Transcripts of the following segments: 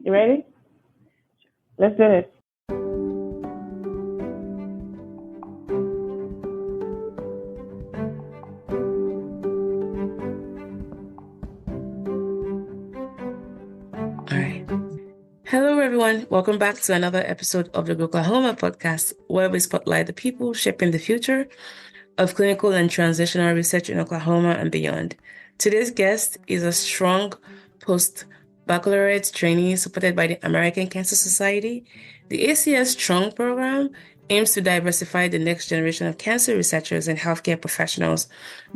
You ready? Let's do this. All right. Hello, everyone. Welcome back to another episode of the GROklahoma podcast, where we spotlight the people shaping the future of clinical and translational research in Oklahoma and beyond. Today's guest is a strong post-baccalaureate trainee supported by the American Cancer Society. The ACS Strong program aims to diversify the next generation of cancer researchers and healthcare professionals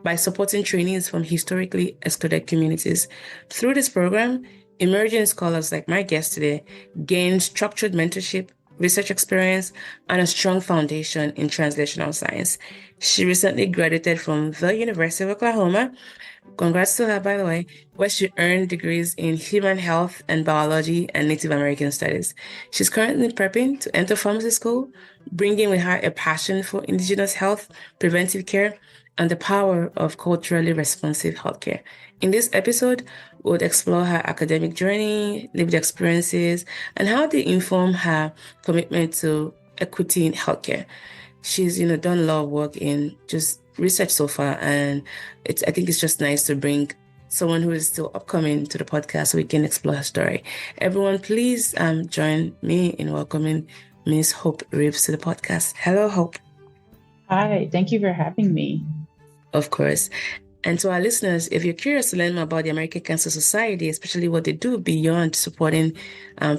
by supporting trainees from historically excluded communities. Through this program, emerging scholars like my guest today gain structured mentorship, research experience, and a strong foundation in translational science. She recently graduated from the University of Oklahoma. Congrats to her, by the way, where she earned degrees in human health and biology and Native American studies. She's currently prepping to enter pharmacy school, bringing with her a passion for Indigenous health, preventive care, and the power of culturally responsive healthcare. In this episode, we'll explore her academic journey, lived experiences, and how they inform her commitment to equity in healthcare. She's, done a lot of work in just research so far, and I think it's just nice to bring someone who is still upcoming to the podcast so we can explore her story. Everyone, please join me in welcoming Ms. Hope Reeves to the podcast. Hello, Hope. Hi, thank you for having me. Of course. And to our listeners, if you're curious to learn more about the American Cancer Society, especially what they do beyond supporting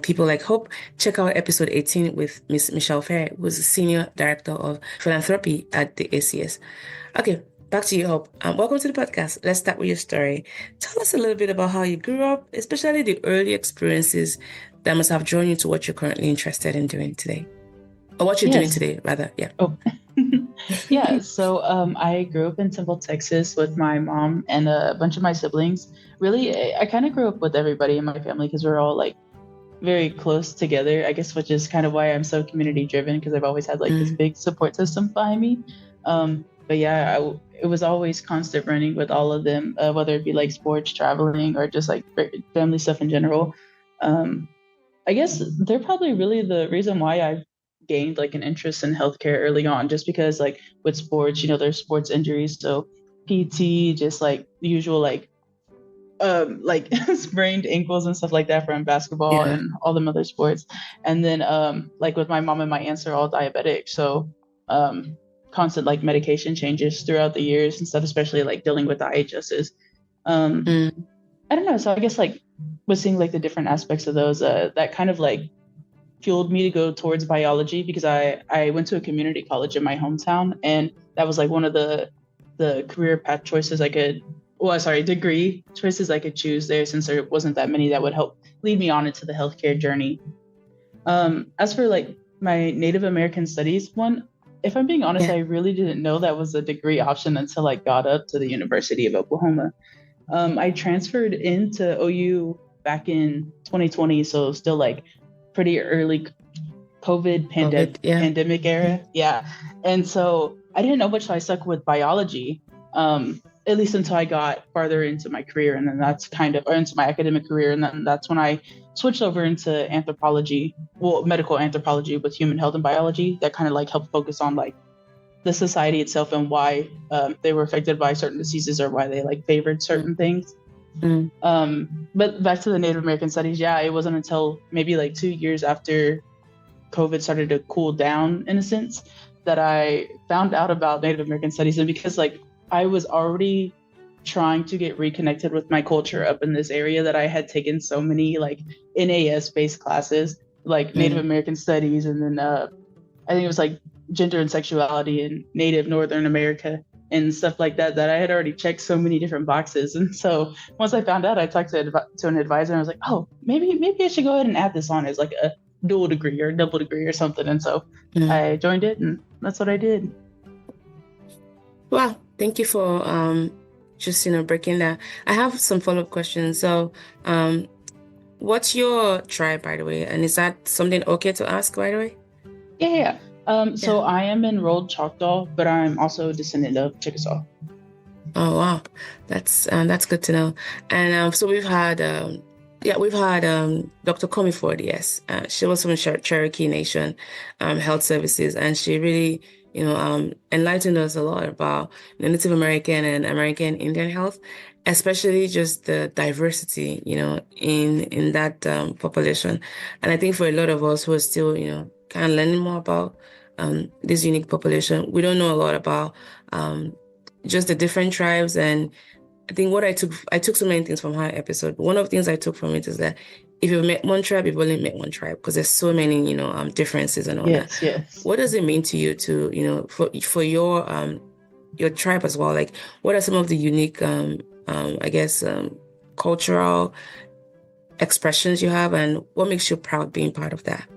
people like Hope, check out episode 18 with Ms. Michelle Fair, who's the Senior Director of Philanthropy at the ACS. Okay, back to you, Hope. Welcome to the podcast. Let's start with your story. Tell us a little bit about how you grew up, especially the early experiences that must have drawn you to what you're currently interested in doing today. Or what you're doing today, rather. Yeah. Oh. Yeah, so I grew up in Temple, Texas with my mom and a bunch of my siblings. Really, I kind of grew up with everybody in my family because we're all like very close together, I guess, which is kind of why I'm so community driven because I've always had like this big support system behind me. But yeah, it was always constant running with all of them, whether it be like sports, traveling, or just like family stuff in general. I guess they're probably really the reason why I've gained like an interest in healthcare early on, just because like with sports, there's sports injuries, so PT, just like the usual like sprained ankles and stuff like that from basketball and all them other sports. And then like with my mom and my aunts are all diabetic, so constant like medication changes throughout the years and stuff, especially like dealing with the IHSs. I don't know, so I guess like was seeing like the different aspects of those that kind of like fueled me to go towards biology, because I went to a community college in my hometown, and that was like one of the career path choices degree choices I could choose there, since there wasn't that many that would help lead me on into the healthcare journey. As for like my Native American studies one, if I'm being honest, I really didn't know that was a degree option until I got up to the University of Oklahoma. I transferred into OU back in 2020, so still like pretty early COVID pandemic era. Yeah. And so I didn't know much, so I stuck with biology, at least until I got farther into my career. And then into my academic career. And then that's when I switched over into anthropology, medical anthropology with human health and biology, that kind of like helped focus on like the society itself and why they were affected by certain diseases or why they like favored certain things. But back to the Native American studies, it wasn't until maybe like 2 years after COVID started to cool down, in a sense, that I found out about Native American studies. And because like I was already trying to get reconnected with my culture up in this area, that I had taken so many like NAS based classes, like Native American studies, and then I think it was like gender and sexuality in Native Northern America and stuff like that, that I had already checked so many different boxes. And so once I found out, I talked to an advisor, and I was like, oh, maybe I should go ahead and add this on as like a dual degree or double degree or something. And so I joined it, and that's what I did. Wow. Thank you for just, breaking that. I have some follow-up questions. So what's your tribe, by the way? And is that something okay to ask, by the way? Yeah. So I am enrolled Choctaw, but I'm also a descendant of Chickasaw. Oh, wow. That's good to know. And so we've had Yeah, we've had Dr. Comiford, yes. She was from Cherokee Nation Health Services, and she really, enlightened us a lot about Native American and American Indian health, especially just the diversity, in that population. And I think for a lot of us who are still, kind of learning more about this unique population, we don't know a lot about just the different tribes. And I think I took so many things from her episode. One of the things I took from it is that if you've met one tribe, you've only met one tribe because there's so many, differences and all that. Yes, yes. What does it mean to you to, for your tribe as well? Like, what are some of the unique, I guess, cultural expressions you have, and what makes you proud being part of that?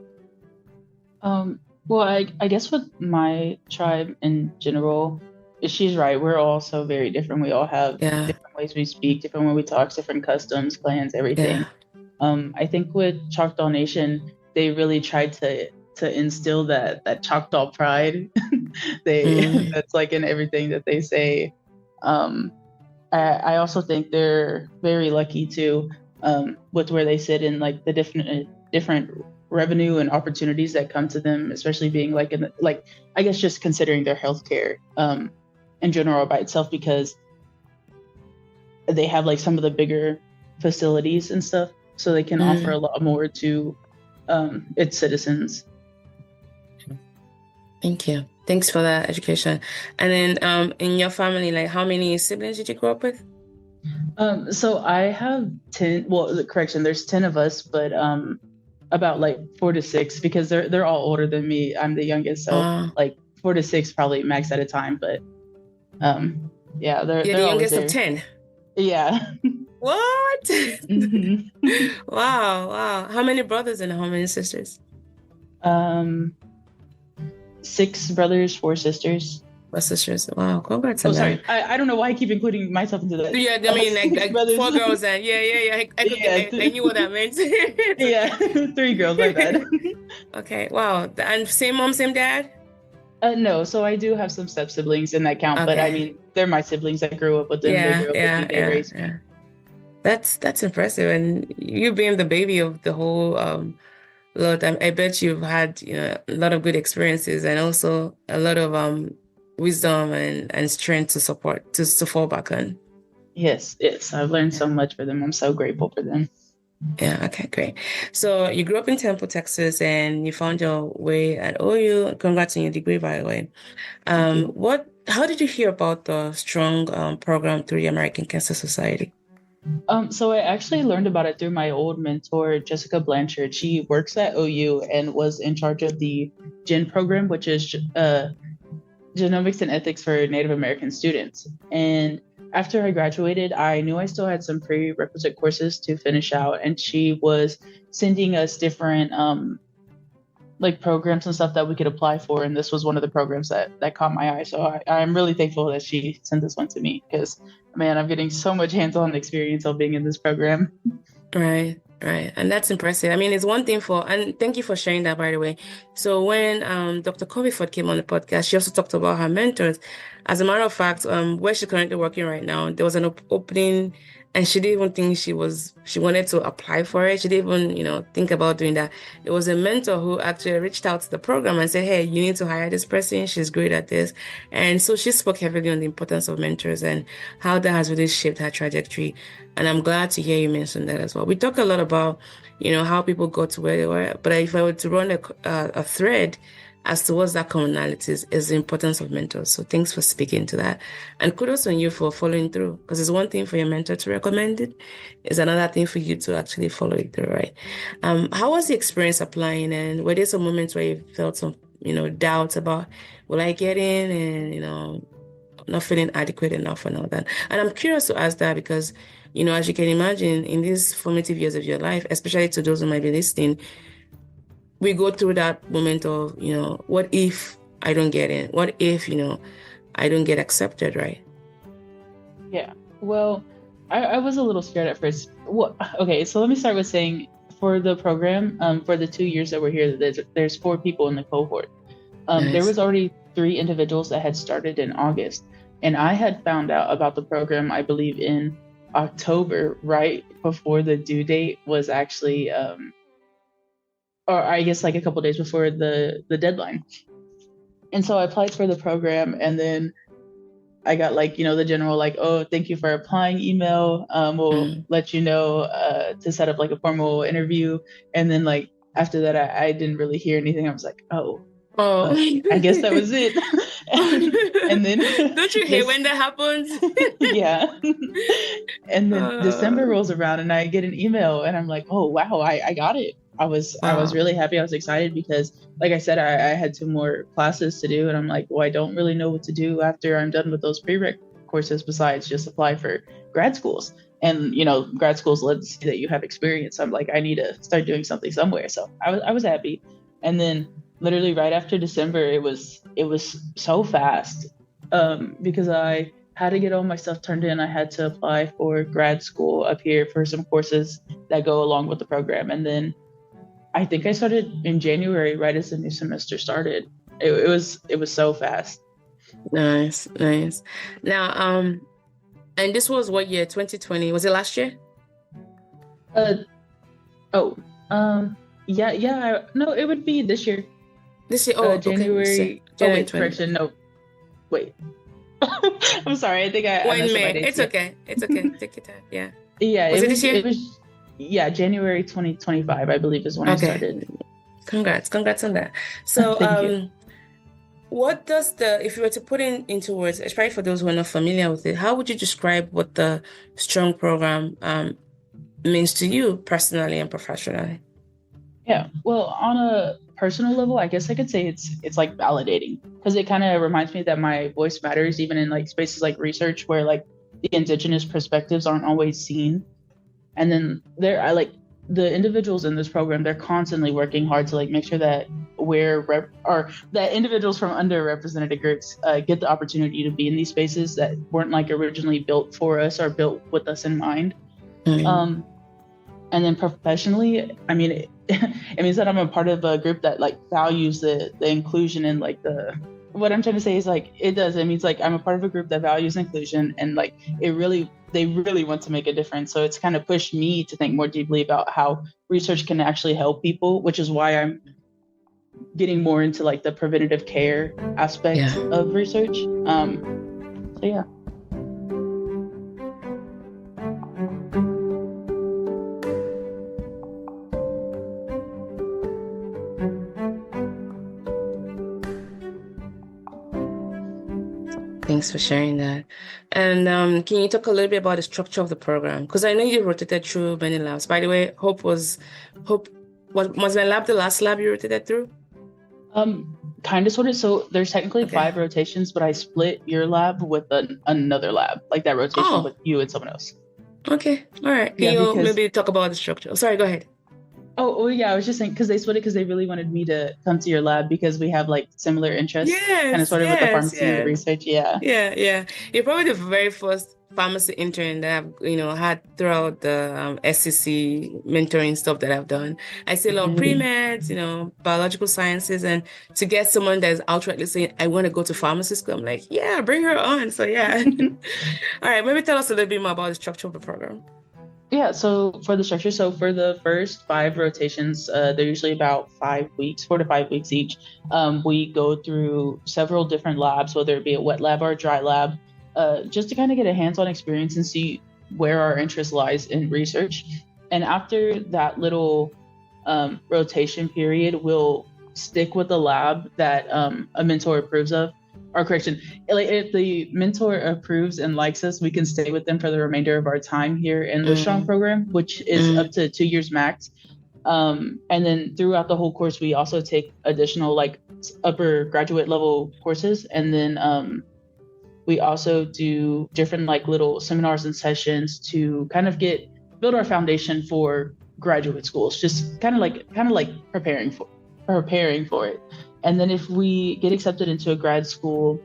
Well, I guess with my tribe in general, she's right. We're all so very different. We all have Yeah, different ways we speak, different way we talk, different customs, clans, everything. yeah. I think with Choctaw Nation, they really tried to instill that Choctaw pride. Mm, That's like in everything that they say. Um, I also think they're very lucky too, with where they sit in like the different revenue and opportunities that come to them, especially being like I guess just considering their healthcare in general by itself, because they have like some of the bigger facilities and stuff, so they can offer a mm. lot more to its citizens. Thank you. Thanks for that education. And then in your family, like how many siblings did you grow up with? So I have 10, well, correction, there's 10 of us, but about like 4 to 6, because they're all older than me. I'm the youngest, so Uh, like 4 to 6 probably max at a time, but yeah, you're the they're always youngest of there. 10. Yeah. What? hmm Wow, wow. How many brothers and how many sisters? um 6 brothers, 4 sisters. Or sisters? Wow, congrats Oh, on that. sorry, I don't know why I keep including myself into that. Yeah, I mean, like, 6 like brothers. 4 girls and yeah. I could get, Yeah, I knew what that meant. It's yeah. okay. 3 girls, my bad. Okay, wow. And same mom, same dad? No, so I do have some step siblings in that count, but I Okay. mean, they're my siblings. I grew up with them. They Yeah, grew up with me. yeah, They yeah, raised me. yeah. That's impressive. And you being the baby of the whole lot, I bet you've had, a lot of good experiences and also a lot of wisdom and strength to fall back on. Yes, yes. I've learned Yeah. so much for them. I'm so grateful for them. Yeah, okay, great. So you grew up in Temple, Texas, and you found your way at OU. Congrats on your degree, by the way. Thank you. How did you hear about the strong program through the American Cancer Society? So I actually learned about it through my old mentor, Jessica Blanchard. She works at OU and was in charge of the GEN program, which is genomics and ethics for Native American students. And after I graduated, I knew I still had some prerequisite courses to finish out, and she was sending us different like programs and stuff that we could apply for, and this was one of the programs that caught my eye. So I'm really thankful that she sent this one to me, because man, I'm getting so much hands-on experience of being in this program. Right, right. And that's impressive. I mean, it's one thing and thank you for sharing that, by the way. So when Dr. Coveyford came on the podcast, she also talked about her mentors. As a matter of fact, where she's currently working right now, there was an opening and she didn't even think she wanted to apply for it. She didn't even, think about doing that. It was a mentor who actually reached out to the program and said, hey, you need to hire this person. She's great at this. And so she spoke heavily on the importance of mentors and how that has really shaped her trajectory. And I'm glad to hear you mention that as well. We talk a lot about, how people got to where they were. But if I were to run a thread as to what's that commonalities is the importance of mentors. So thanks for speaking to that. And kudos on you for following through. Because it's one thing for your mentor to recommend it. It's another thing for you to actually follow it through, right? How was the experience applying? And were there some moments where you felt some, doubts about, will I get in? And, not feeling adequate enough and all that. And I'm curious to ask that because, as you can imagine, in these formative years of your life, especially to those who might be listening, we go through that moment of, what if I don't get in? What if, I don't get accepted, right? Yeah. Well, I was a little scared at first. Well, okay, so let me start with saying for the program, for the 2 years that we're here, there's 4 people in the cohort. There Nice. was already 3 individuals that had started in August, and I had found out about the program, I believe, in October, right before the due date was actually, or I guess like a couple days before the deadline. And so I applied for the program, and then I got like, the general like, oh, thank you for applying email. We'll let you know to set up like a formal interview. And then like after that, I didn't really hear anything. I was like, oh, I guess that was it. and then Don't you hate when that happens? yeah. And then December rolls around and I get an email and I'm like, oh wow, I got it. I was really happy. I was excited because, like I said, I had 2 more classes to do, and I'm like, well, I don't really know what to do after I'm done with those prereq courses besides just apply for grad schools. And grad schools let see that you have experience. I'm like, I need to start doing something somewhere. So I was happy. And then literally right after December, it was so fast because I had to get all my stuff turned in. I had to apply for grad school up here for some courses that go along with the program, and then I think I started in January, right as the new semester started. It was so fast. Nice. Now, and this was what year? 2020? Was it last year? Yeah. No, it would be this year. This year? Oh, January. Okay. Oh, wait, correction. No, wait. I'm sorry. I think I messed up my dates. It's okay. Take your time. Yeah. Yeah. Was it this year? It was. Yeah, January 2025, I believe, is when I started. Congrats on that. So, what does if you were to put into words, especially for those who are not familiar with it, how would you describe what the Strong program means to you personally and professionally? Yeah, well, on a personal level, I guess I could say it's like validating, because it kind of reminds me that my voice matters, even in like spaces like research where like the Indigenous perspectives aren't always seen. And then the individuals in this program, they're constantly working hard to like make sure that that individuals from underrepresented groups get the opportunity to be in these spaces that weren't like originally built for us or built with us in mind. And then professionally, I mean, it means that I'm a part of a group that like values the inclusion and like what I'm trying to say is like, it means like I'm a part of a group that values inclusion, and like they really want to make a difference. So it's kind of pushed me to think more deeply about how research can actually help people, which is why I'm getting more into like the preventative care aspect of research. So yeah. Thanks for sharing that. And can you talk a little bit about the structure of the program? Because I know you rotated through many labs. By the way, Hope was my lab the last lab you rotated through? Kind of, sort of. So there's technically 5 rotations, but I split your lab with another lab, like that rotation with you and someone else. Okay, all right. Can you maybe talk about the structure? Sorry, go ahead. Oh yeah, I was just saying because they split it because they really wanted me to come to your lab because we have like similar interests, kind of sort of with the pharmacy and the research. Yeah. You're probably the very first pharmacy intern that I've had throughout the SCC mentoring stuff that I've done. I see a lot of pre-meds, biological sciences, and to get someone that's outrightly saying I want to go to pharmacy school, I'm like, yeah, bring her on. So yeah. All right, maybe tell us a little bit more about the structure of the program. Yeah, so for the structure, for the first 5 rotations, they're usually about 5 weeks, 4 to 5 weeks each. We go through several different labs, whether it be a wet lab or a dry lab, just to kind of get a hands-on experience and see where our interest lies in research. And after that little rotation period, we'll stick with the lab that a mentor approves of. Or correction, if the mentor approves and likes us, we can stay with them for the remainder of our time here in the Strong program, which is up to 2 years max. And then throughout the whole course, we also take additional like upper graduate level courses. And then we also do different like little seminars and sessions to kind of build our foundation for graduate schools, just kind of like preparing for it. And then if we get accepted into a grad school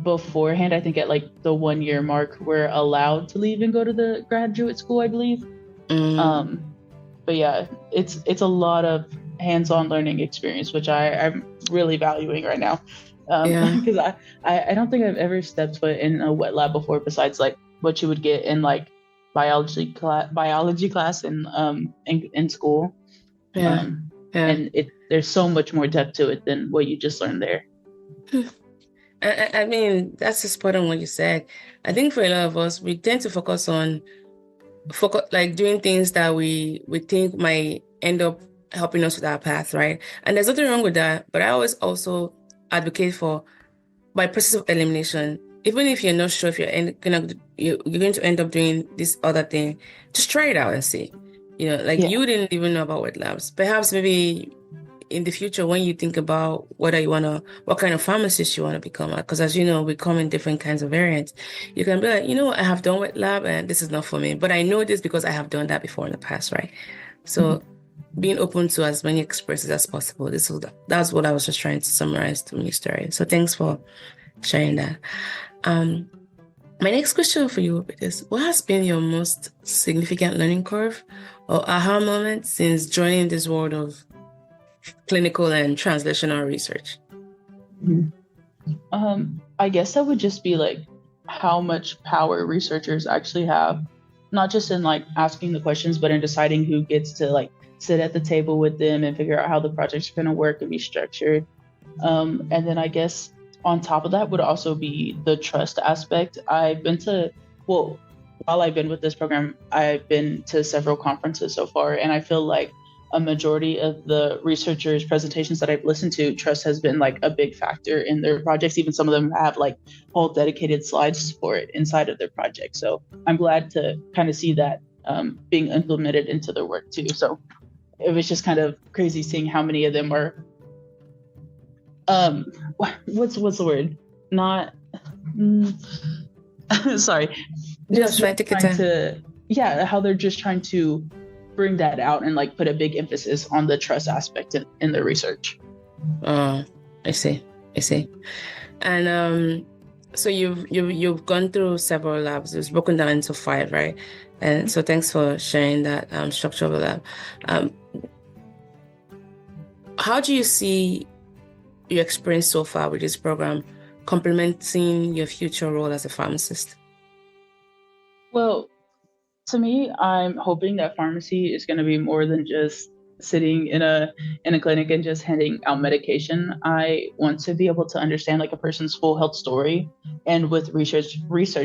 beforehand, I think at like the 1 year mark, we're allowed to leave and go to the graduate school, I believe. But yeah, it's a lot of hands-on learning experience, which I'm really valuing right now. Because I don't think I've ever stepped foot in a wet lab before, besides like what you would get in like biology class in school. Yeah. And there's so much more depth to it than what you just learned there. I mean, that's just spot on what you said. I think for a lot of us, we tend to focus like doing things that we think might end up helping us with our path, right? And there's nothing wrong with that. But I always also advocate for, by process of elimination, even if you're not sure if you're going to end up doing this other thing, just try it out and see. Like you didn't even know about wet labs. Perhaps maybe in the future, when you think about what kind of pharmacist you want to become, because as you know, we come in different kinds of variants. You can be like, I have done wet lab and this is not for me, but I know this because I have done that before in the past, right? So being open to as many experiences as possible. That's what I was just trying to summarize to my story. So thanks for sharing that. My next question for you is, what has been your most significant learning curve or aha moment since joining this world of clinical and translational research? I guess that would just be like how much power researchers actually have, not just in like asking the questions, but in deciding who gets to like sit at the table with them and figure out how the projects are going to work and be structured. And then I guess on top of that would also be the trust aspect. While I've been with this program, I've been to several conferences so far, and I feel like a majority of the researchers' presentations that I've listened to, trust has been like a big factor in their projects. Even some of them have like whole dedicated slides for it inside of their project. So I'm glad to kind of see that being implemented into their work too. So it was just kind of crazy seeing how many of them are, what's the word? Not, sorry. Just how they're just trying to bring that out and like put a big emphasis on the trust aspect in the research. I see. And so you've gone through several labs. It's broken down into 5, right? And so thanks for sharing that structure of the lab. How do you see your experience so far with this program complementing your future role as a pharmacist? Well, to me, I'm hoping that pharmacy is going to be more than just sitting in a clinic and just handing out medication. I want to be able to understand like a person's full health story, and with research,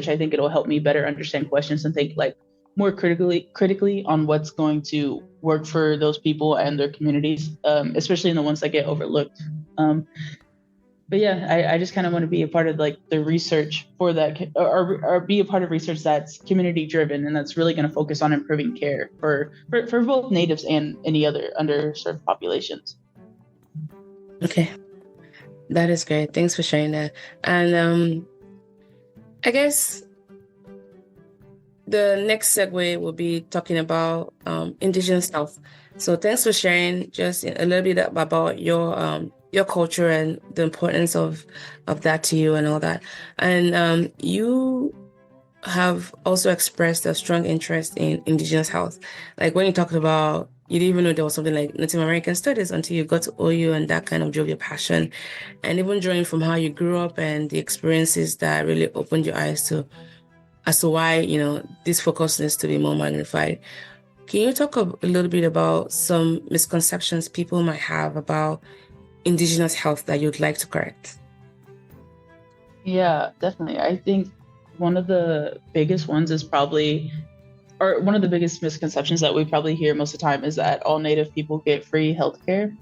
I think it'll help me better understand questions and think like more critically on what's going to work for those people and their communities, especially in the ones that get overlooked. But yeah, I just kind of want to be a part of like the research for that, or be a part of research that's community driven and that's really going to focus on improving care for both natives and any other underserved populations. Okay, that is great. Thanks for sharing that. And I guess the next segue will be talking about Indigenous health. So thanks for sharing just a little bit about your culture and the importance of that to you and all that. And you have also expressed a strong interest in Indigenous health. Like when you talked about, you didn't even know there was something like Native American studies until you got to OU, and that kind of drove your passion. And even drawing from how you grew up and the experiences that really opened your eyes as to why, this focus needs to be more magnified. Can you talk a little bit about some misconceptions people might have about Indigenous health that you'd like to correct? Yeah, definitely. I think one of the biggest ones is probably, or one of the biggest misconceptions that we probably hear most of the time is that all Native people get free healthcare.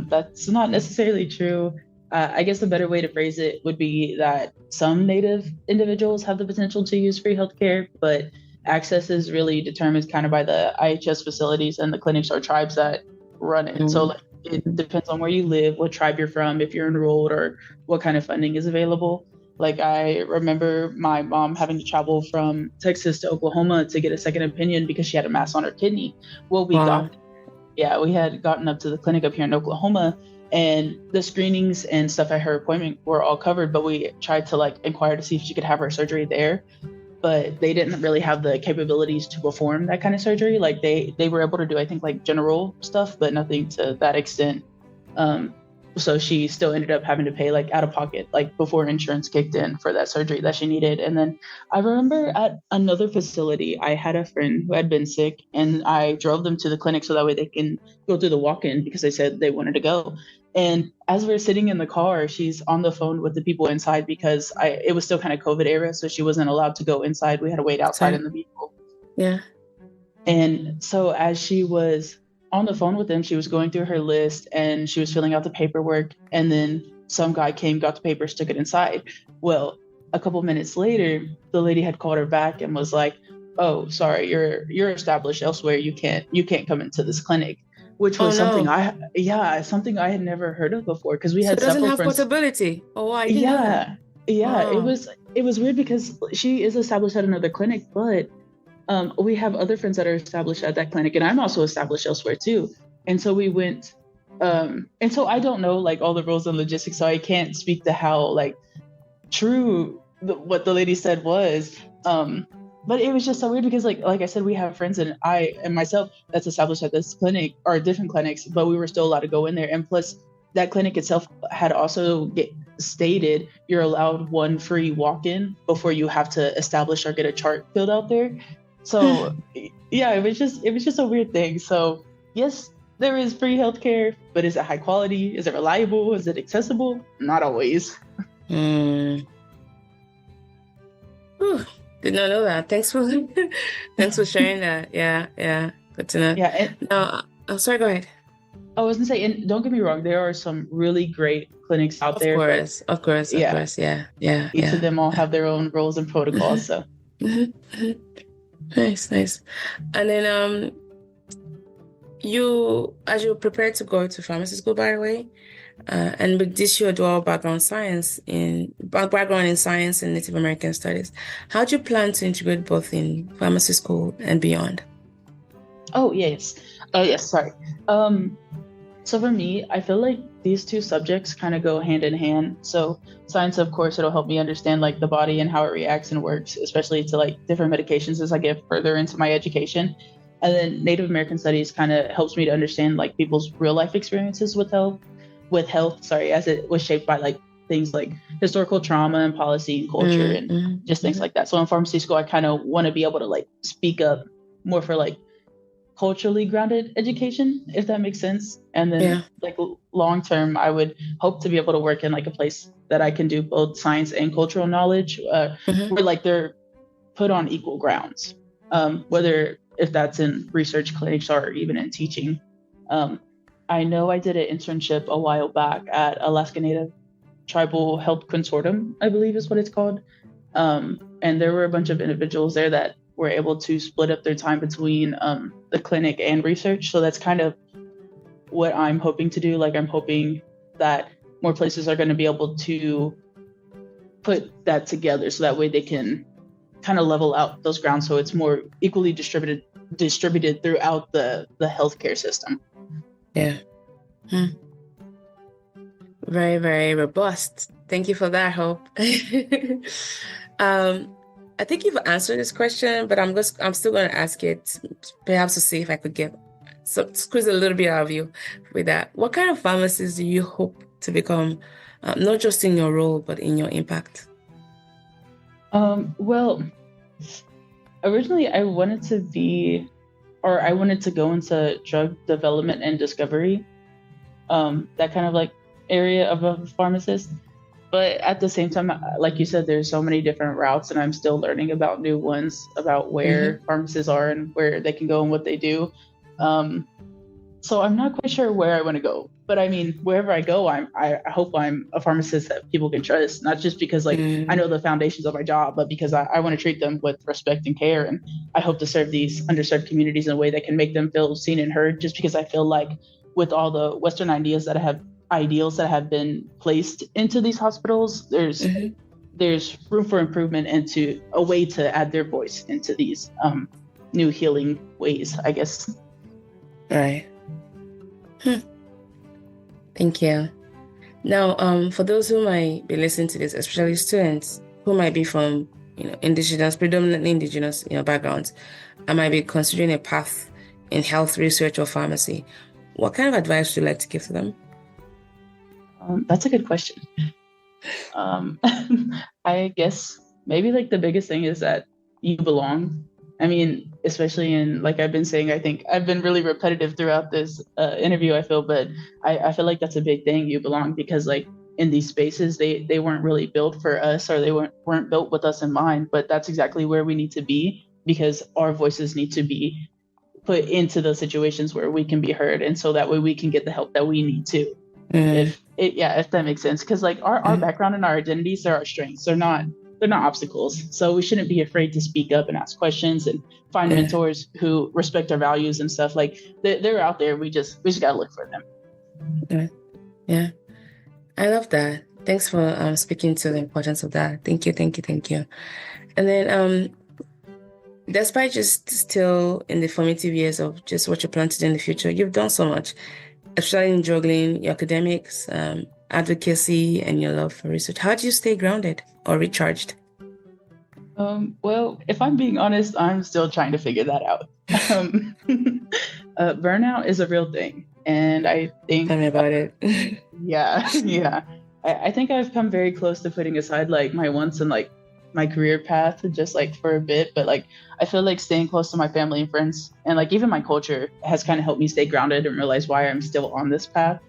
That's not necessarily true. I guess the better way to phrase it would be that some Native individuals have the potential to use free healthcare, but access is really determined kind of by the IHS facilities and the clinics or tribes that run it. So like, it depends on where you live, what tribe you're from, if you're enrolled, or what kind of funding is available. Like I remember my mom having to travel from Texas to Oklahoma to get a second opinion because she had a mass on her kidney. Well, we had gotten up to the clinic up here in Oklahoma, and the screenings and stuff at her appointment were all covered, but we tried to like inquire to see if she could have her surgery there. But they didn't really have the capabilities to perform that kind of surgery. Like they were able to do, I think, like general stuff, but nothing to that extent. so she still ended up having to pay like out of pocket, like before insurance kicked in for that surgery that she needed. And then I remember at another facility, I had a friend who had been sick, and I drove them to the clinic so that way they can go through the walk-in because they said they wanted to go. And as we're sitting in the car, she's on the phone with the people inside because it was still kind of COVID era, so she wasn't allowed to go inside. We had to wait outside in the vehicle. Yeah. And so as she was on the phone with them, she was going through her list and she was filling out the paperwork. And then some guy came, got the papers, took it inside. Well, a couple minutes later, the lady had called her back and was like, "Oh, sorry, you're established elsewhere. You can't come into this clinic," which was something something I had never heard of before, because we So had it doesn't several have friends. portability. Oh, I didn't know that. Yeah, Wow. it was weird because she is established at another clinic, but we have other friends that are established at that clinic, and I'm also established elsewhere too. And so we went, and so I don't know like all the rules and logistics, so I can't speak to how like true what the lady said was. But it was just so weird because like I said, we have friends and I and myself that's established at this clinic or different clinics, but we were still allowed to go in there. And plus, that clinic itself had also stated you're allowed one free walk-in before you have to establish or get a chart filled out there. So yeah, it was just a weird thing. So yes, there is free healthcare, but is it high quality? Is it reliable? Is it accessible? Not always. Mm. Whew. Did not know that. Thanks for sharing that. Yeah. Good to know. Yeah. No, I'm sorry, go ahead. I was gonna say, and don't get me wrong, there are some really great clinics out there, but Of course. Yeah. each of them all have their own rules and protocols. So Nice. And then as you prepare to go to pharmacy school, by the way, and with this your dual background in science and Native American studies, how do you plan to integrate both in pharmacy school and beyond? Oh yes, sorry. So for me, I feel like these two subjects kind of go hand in hand. So science, of course, it'll help me understand like the body and how it reacts and works, especially to like different medications as I get further into my education. And then Native American studies kind of helps me to understand like people's real life experiences with health, sorry, as it was shaped by like things like historical trauma and policy and culture and just things like that. So in pharmacy school, I kind of want to be able to like speak up more for like culturally grounded education, if that makes sense. And then like long term, I would hope to be able to work in like a place that I can do both science and cultural knowledge, where like they're put on equal grounds, whether if that's in research clinics or even in teaching. I know I did an internship a while back at Alaska Native Tribal Health Consortium, I believe is what it's called. And there were a bunch of individuals there that were able to split up their time between the clinic and research. So that's kind of what I'm hoping to do. Like I'm hoping that more places are going to be able to put that together so that way they can kind of level out those grounds so it's more equally distributed throughout the healthcare system. Yeah. Very, very robust. Thank you for that, Hope. I think you've answered this question, but I'm still going to ask it, perhaps to see if I could squeeze a little bit out of you with that. What kind of pharmacist do you hope to become, not just in your role, but in your impact? Well, originally I wanted to go into drug development and discovery, that kind of like area of a pharmacist. But at the same time, like you said, there's so many different routes, and I'm still learning about new ones, about where pharmacists are and where they can go and what they do. So I'm not quite sure where I want to go. But I mean, wherever I go, I hope I'm a pharmacist that people can trust, not just because like I know the foundations of my job, but because I want to treat them with respect and care. And I hope to serve these underserved communities in a way that can make them feel seen and heard, just because I feel like with all the Western ideals that have been placed into these hospitals, there's room for improvement and to a way to add their voice into these new healing ways, I guess. Right. Thank you. Now, for those who might be listening to this, especially students who might be from, predominantly indigenous, backgrounds, and might be considering a path in health research or pharmacy, what kind of advice would you like to give to them? That's a good question. I guess maybe like the biggest thing is that you belong. I mean, especially in, like I've been saying, I think I've been really repetitive throughout this interview, I feel, but I feel like that's a big thing. You belong because like in these spaces, they weren't really built for us, or they weren't built with us in mind, but that's exactly where we need to be, because our voices need to be put into those situations where we can be heard. And so that way we can get the help that we need to. If that makes sense, because like our background and our identities are our strengths. They're not obstacles. So we shouldn't be afraid to speak up and ask questions and find mentors who respect our values and stuff. Like they're out there. We just gotta look for them. Yeah, I love that. Thanks for speaking to the importance of that. Thank you. And then despite just still in the formative years of just what you plan to do in the future, you've done so much, especially in juggling your academics, advocacy, and your love for research. How do you stay grounded or recharged? Well, if I'm being honest, I'm still trying to figure that out. Burnout is a real thing, and I think Tell me about it. yeah. I think I've come very close to putting aside like my wants and like my career path just like for a bit, but like I feel like staying close to my family and friends and like even my culture has kind of helped me stay grounded and realize why I'm still on this path.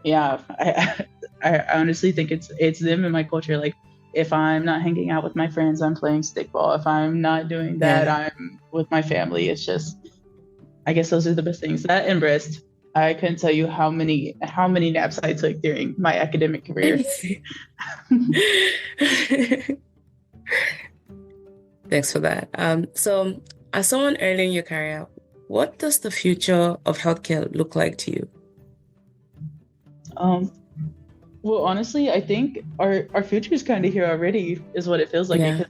Yeah, I honestly think it's them and my culture. Like if I'm not hanging out with my friends, I'm playing stickball. If I'm not doing that, I'm with my family. It's just, I guess those are the best things. That and rest. I couldn't tell you how many naps I took during my academic career. Thanks for that. So as someone early in your career, what does the future of healthcare look like to you? Well, honestly, I think our future is kind of here already, is what it feels like. Because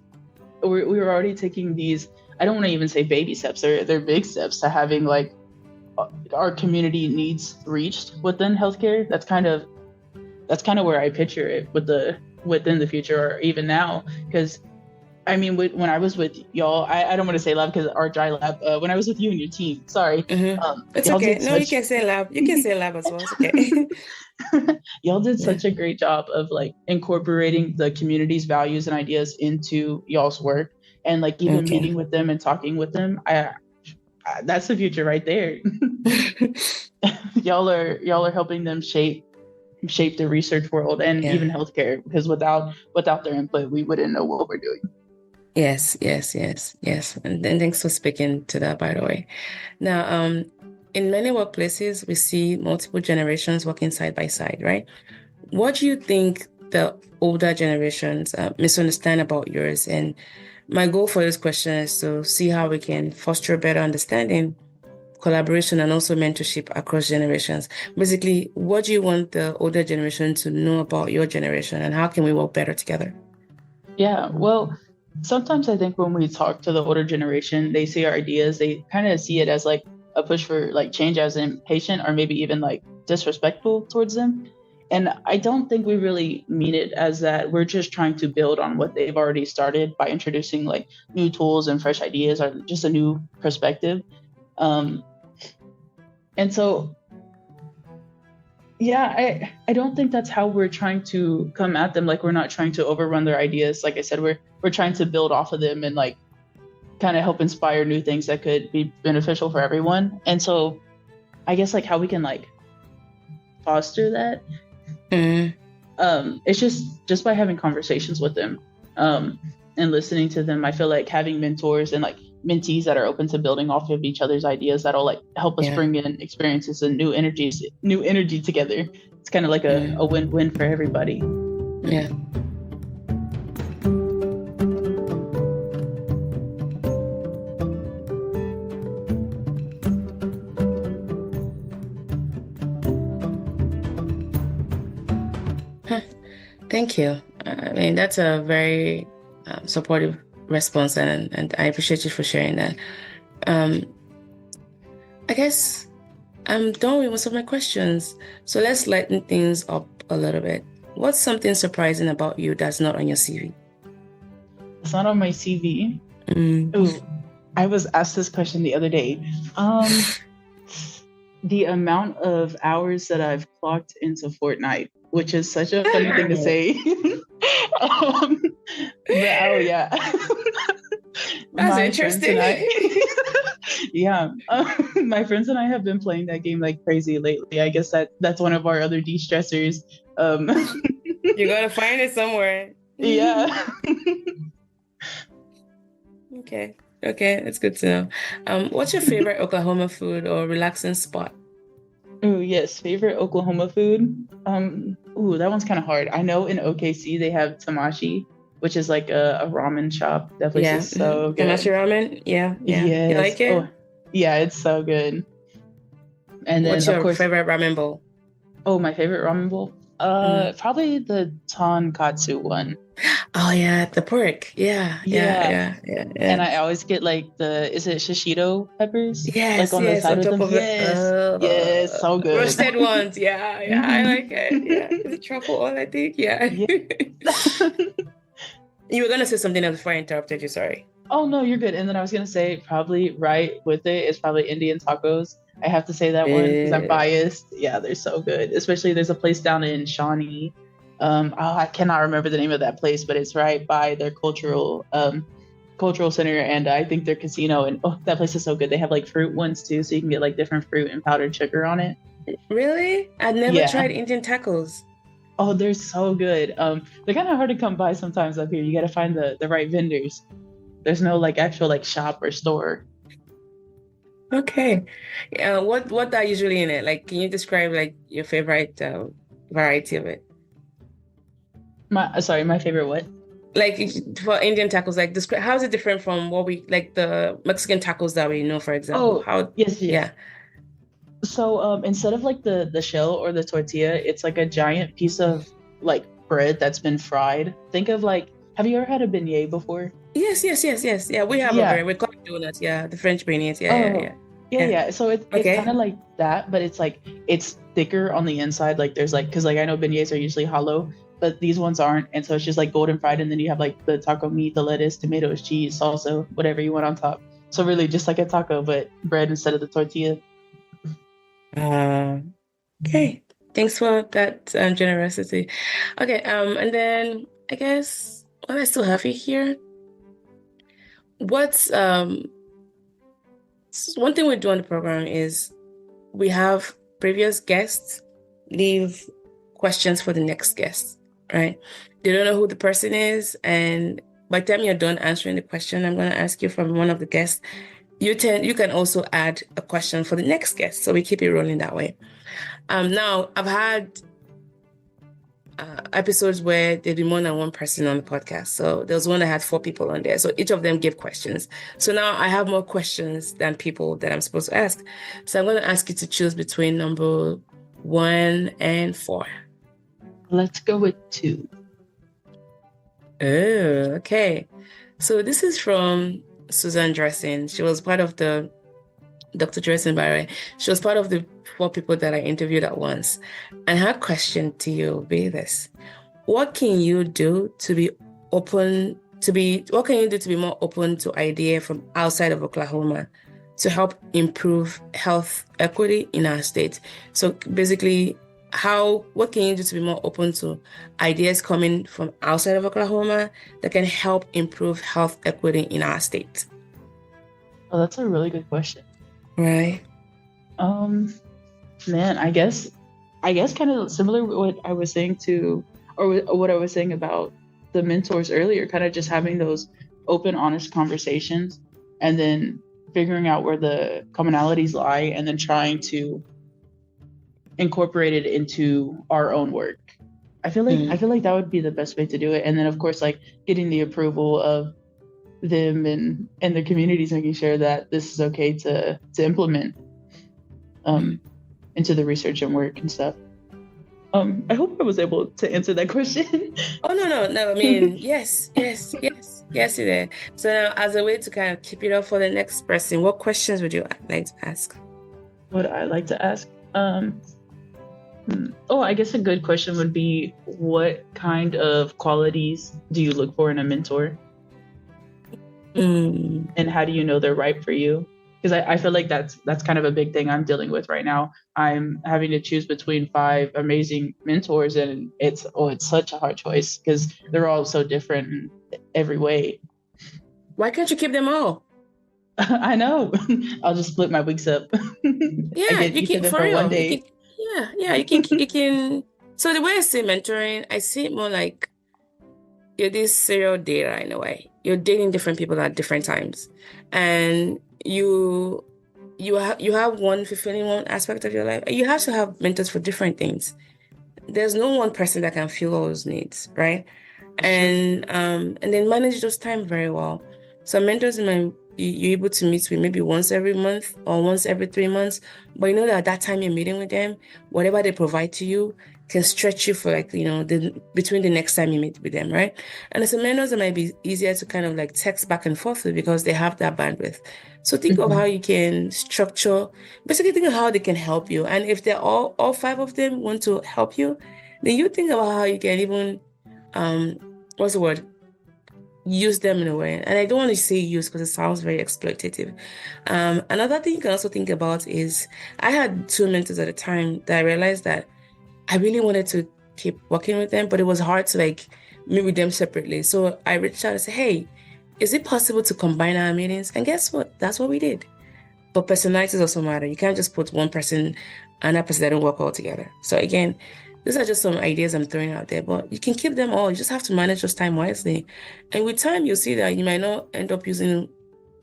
we were already taking these, I don't want to even say baby steps, they're big steps to having like our community needs reached within healthcare. That's kind of where I picture it within the future, or even now. Because I mean, when I was with y'all, I don't want to say lab because our dry lab. When I was with you and your team, sorry. It's okay. No, you can say lab. You can say lab as well. It's okay. Y'all did such a great job of like incorporating the community's values and ideas into y'all's work, and like even meeting with them and talking with them. That's the future right there. y'all are helping them shape the research world and even healthcare, because without their input, we wouldn't know what we're doing. Yes. And thanks for speaking to that, by the way. Now, in many workplaces, we see multiple generations working side by side, right? What do you think the older generations misunderstand about yours? And my goal for this question is to see how we can foster better understanding, collaboration, and also mentorship across generations. Basically, what do you want the older generation to know about your generation, and how can we work better together? Yeah, well, sometimes I think when we talk to the older generation, they see our ideas, they kind of see it as like a push for like change, as impatient or maybe even like disrespectful towards them. And I don't think we really mean it as that. We're just trying to build on what they've already started by introducing like new tools and fresh ideas, or just a new perspective. And so, yeah, I don't think that's how we're trying to come at them. Like, we're not trying to overrun their ideas. Like I said, we're trying to build off of them and like kind of help inspire new things that could be beneficial for everyone. And so I guess like how we can like foster that, it's just by having conversations with them, and listening to them. I feel like having mentors and like mentees that are open to building off of each other's ideas, that'll like help us bring in experiences and new energy together. It's kind of like a win-win for everybody. Yeah. Thank you. I mean, that's a very supportive response, and I appreciate you for sharing that. I guess I'm done with most of my questions. So let's lighten things up a little bit. What's something surprising about you that's not on your CV? It's not on my CV. Ooh, I was asked this question the other day. the amount of hours that I've clocked into Fortnite, which is such a funny thing to say. um, but oh yeah, That's my friends and interesting. I, yeah, my friends and I have been playing that game like crazy lately. I guess that's one of our other de-stressors. Um, You gotta find it somewhere. yeah. Okay. Okay, that's good to know. What's your favorite Oklahoma food or relaxing spot? Oh yes, favorite Oklahoma food. Ooh, that one's kind of hard. I know in OKC they have Tamashi, which is like a ramen shop. That place Yeah. is so Tamashi good. ramen? Yeah, yeah. You Yes. like it? Oh, yeah, it's so good. And then What's of your course, favorite ramen bowl? oh, my favorite ramen bowl. Mm. Probably the tonkatsu one. Oh yeah, the pork. Yeah, yeah, Yeah, yeah, yeah, and yeah. I always get like is it shishito peppers? Like Yes, on the yes, side on with top them? of it. Yes, yes, so good. Roasted ones. Yeah, yeah, I like it. Yeah. Mhm. Is it truffle oil, I think? Yeah. Yeah. You were gonna say something else before I interrupted you, sorry. Oh no, you're good. And then I was gonna say probably right with it is probably Indian tacos. I have to say that one because I'm Uh, biased. Yeah, they're so good. Especially there's a place down in Shawnee. I cannot remember the name of that place, but it's right by their cultural center and I think their casino. And oh, that place is so good. They have like fruit ones too, so you can get like different fruit and powdered sugar on it. really? I've never Yeah. tried Indian tacos. Oh, they're so good. They're kind of hard to come by sometimes up here. You got to find the right vendors. There's no like actual like shop or store. Okay. What are usually in it? Like, can you describe like your favorite variety of it? My favorite what? Like for Indian tacos, like describe how is it different from what we like the Mexican tacos that we know, for example? Oh, How, yes, yes. yeah. So instead of like the shell or the tortilla, it's like a giant piece of like bread that's been fried. Think of like, have you ever had a beignet before? Yes, yes, yes, yes. Yeah, we have a Yeah. very we call it donuts. Yeah, the French beignets. Yeah, yeah, Oh, yeah, yeah, yeah. yeah. So it's kind Okay. of like that, but it's like it's thicker on the inside. Like there's like because like I know beignets are usually hollow, but these ones aren't, and so it's just like golden fried, and then you have like the taco meat, the lettuce, tomatoes, cheese, salsa, whatever you want on top. So really just like a taco, but bread instead of the tortilla. Uh, okay. Thanks for that generosity. Okay. And then I guess while I still have you here, what's one thing we do on the program is we have previous guests leave questions for the next guest, right? They don't know who the person is, and by the time you're done answering the question I'm going to ask you from one of the guests, you can also add a question for the next guest, so we keep it rolling that way. Now I've had episodes where there'd be more than one person on the podcast. So there was one that had 4 people on there. So each of them gave questions. So now I have more questions than people that I'm supposed to ask. So I'm going to ask you to choose between number 1 and 4. Let's go with two. Oh, okay. So this is from Susan Dressing. She was part of the Dr. Dressing, by the way. She was part of the 4 people that I interviewed at once. And her question to you will be this. What can you do to be what can you do to be more open to ideas from outside of Oklahoma to help improve health equity in our state? So basically, what can you do to be more open to ideas coming from outside of Oklahoma that can help improve health equity in our state? Oh, that's a really good question. Right. Man, I guess kind of similar to what I was saying what I was saying about the mentors earlier, kind of just having those open, honest conversations and then figuring out where the commonalities lie and then trying to incorporate it into our own work. I feel like that would be the best way to do it. And then of course like getting the approval of them and their communities, making sure that this is okay to implement into the research and work and stuff. I hope I was able to answer that question. Oh, no. I mean, yes, you did. So now, as a way to kind of keep it up for the next person, what questions would you like to ask? What I like to ask? I guess a good question would be, what kind of qualities do you look for in a mentor? And how do you know they're right for you? because I feel like that's kind of a big thing I'm dealing with right now. I'm having to choose between 5 amazing mentors, and it's such a hard choice because they're all so different in every way. Why can't you keep them all? I know. I'll just split my weeks up. I Yeah, get you each of can them for for one real. You day. can, yeah, you can. So the way I see mentoring, I see it more like you're this serial dater in a way. You're dating different people at different times, and you have one fulfilling one aspect of your life. You have to have mentors for different things. There's no one person that can fill all those needs, right? That's true. And then manage those time very well. So mentors you're able to meet with maybe once every month or once every 3 months, but you know that at that time you're meeting with them, whatever they provide to you can stretch you for like, between the next time you meet with them, right? And as a mentors, it might be easier to kind of like text back and forth with because they have that bandwidth. So think of how Mhm. you can structure, basically think of how they can help you. And if they're all 5 of them want to help you, then you think about how you can even what's the word? Use them in a way. And I don't want to say use because it sounds very exploitative. Another thing you can also think about is I had 2 mentors at a time that I realized that I really wanted to keep working with them, but it was hard to like meet with them separately. So I reached out and said, hey, is it possible to combine our meetings? And guess what? That's what we did. But personalities also matter. You can't just put one person and that person that don't work all together. So again, these are just some ideas I'm throwing out there, but you can keep them all. You just have to manage those time wisely. And with time, you'll see that you might not end up using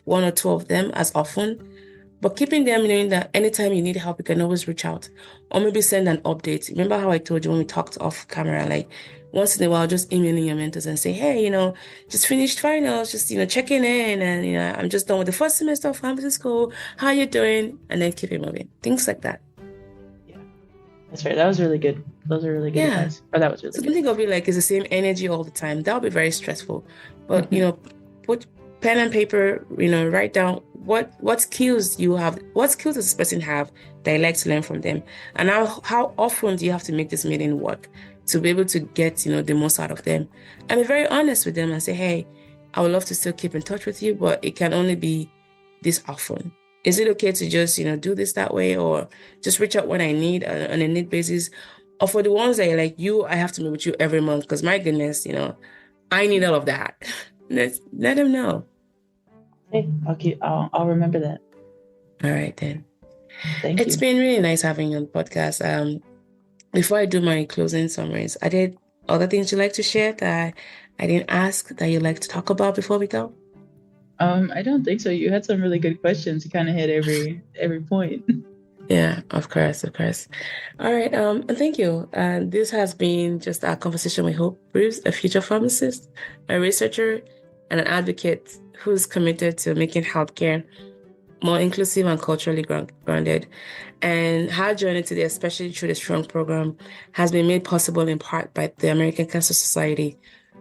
one or two of them as often, but keeping them knowing that anytime you need help, you can always reach out or maybe send an update. Remember how I told you when we talked off camera, like once in a while, just emailing your mentors and say, hey, just finished finals, just, checking in and, I'm just done with the first semester of Pharmacist school. How you doing? And then keep it moving. Things like that. Yeah, that's right. That was really good. Those are really good Yeah. advice. Or that was really So don't good. think of it like it's the same energy all the time. That would be very stressful. But, Mhm. put pen and paper, write down what skills you have, what skills does this person have that you like to learn from them. And how often do you have to make this meeting work to be able to get, the most out of them? And be very honest with them and say, hey, I would love to still keep in touch with you, but it can only be this often. Is it okay to just, do this that way or just reach out when I need on a need basis? Or for the ones that are like you, I have to meet with you every month because my goodness, I need all of that. Let them know. Hey, I'll remember that. All right then. Thank It's you. been really nice having you on the podcast. Before I do my closing summaries, are there other things you'd like to share that I didn't ask that you'd like to talk about before we go? I don't think so. You had some really good questions. You kind of hit every point. Yeah, of course, of course. All right, and thank you. This has been just our conversation with Hope Reeves, a future pharmacist, a researcher, and an advocate who's committed to making healthcare more inclusive and culturally grounded. And her journey today, especially through the Strong program, has been made possible in part by the American Cancer Society,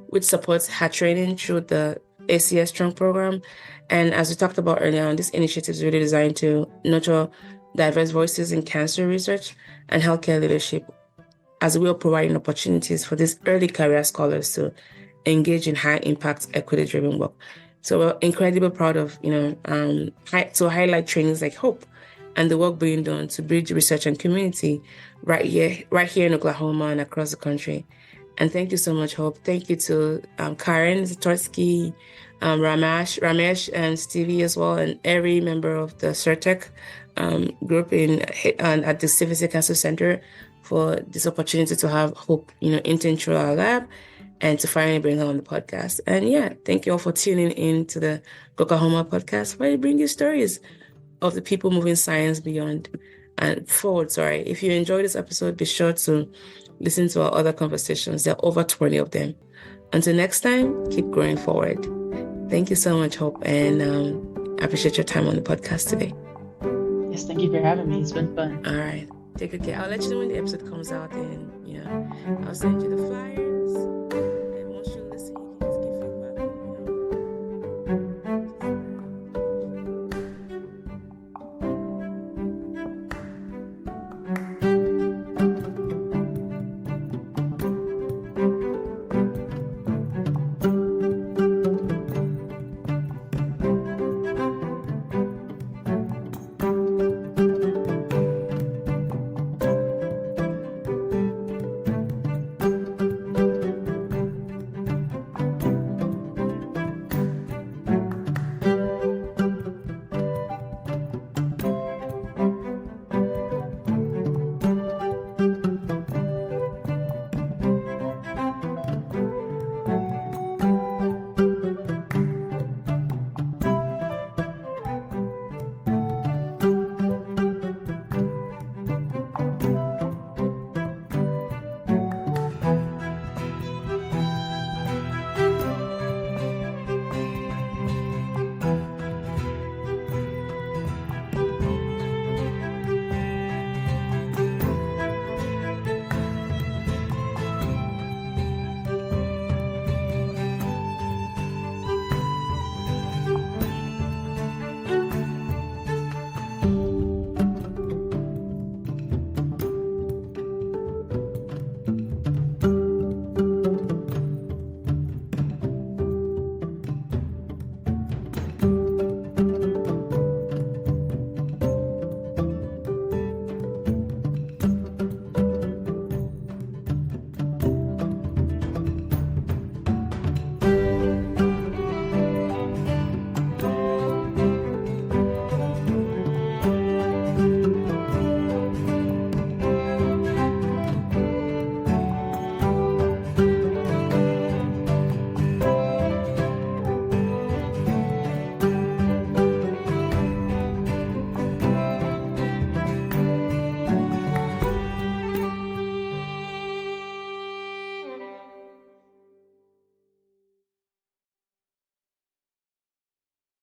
which supports her training through the ACS Strong program. And as we talked about earlier on, this initiative is really designed to nurture diverse voices in cancer research and healthcare leadership, as well providing opportunities for these early career scholars to engage in high impact, equity driven work. So we're incredibly proud of, to highlight trainings like Hope and the work being done to bridge research and community right here in Oklahoma and across the country. And thank you so much, Hope. Thank you to Karen Zatorsky, Ramesh, and Stevie as well, and every member of the CERTEC group at the Civic Cancer Center for this opportunity to have Hope, intern through our lab and to finally bring her on the podcast. And yeah, thank you all for tuning in to the GROklahoma podcast, where we bring you stories of the people moving science beyond and forward. Sorry. If you enjoyed this episode, be sure to listen to our other conversations. There are over 20 of them. Until next time, keep growing forward. Thank you so much, Hope, and I appreciate your time on the podcast today. Yes, thank you for having me. It's been fun. All right. Take good care. I'll let you know when the episode comes out, and I'll send you the flyer.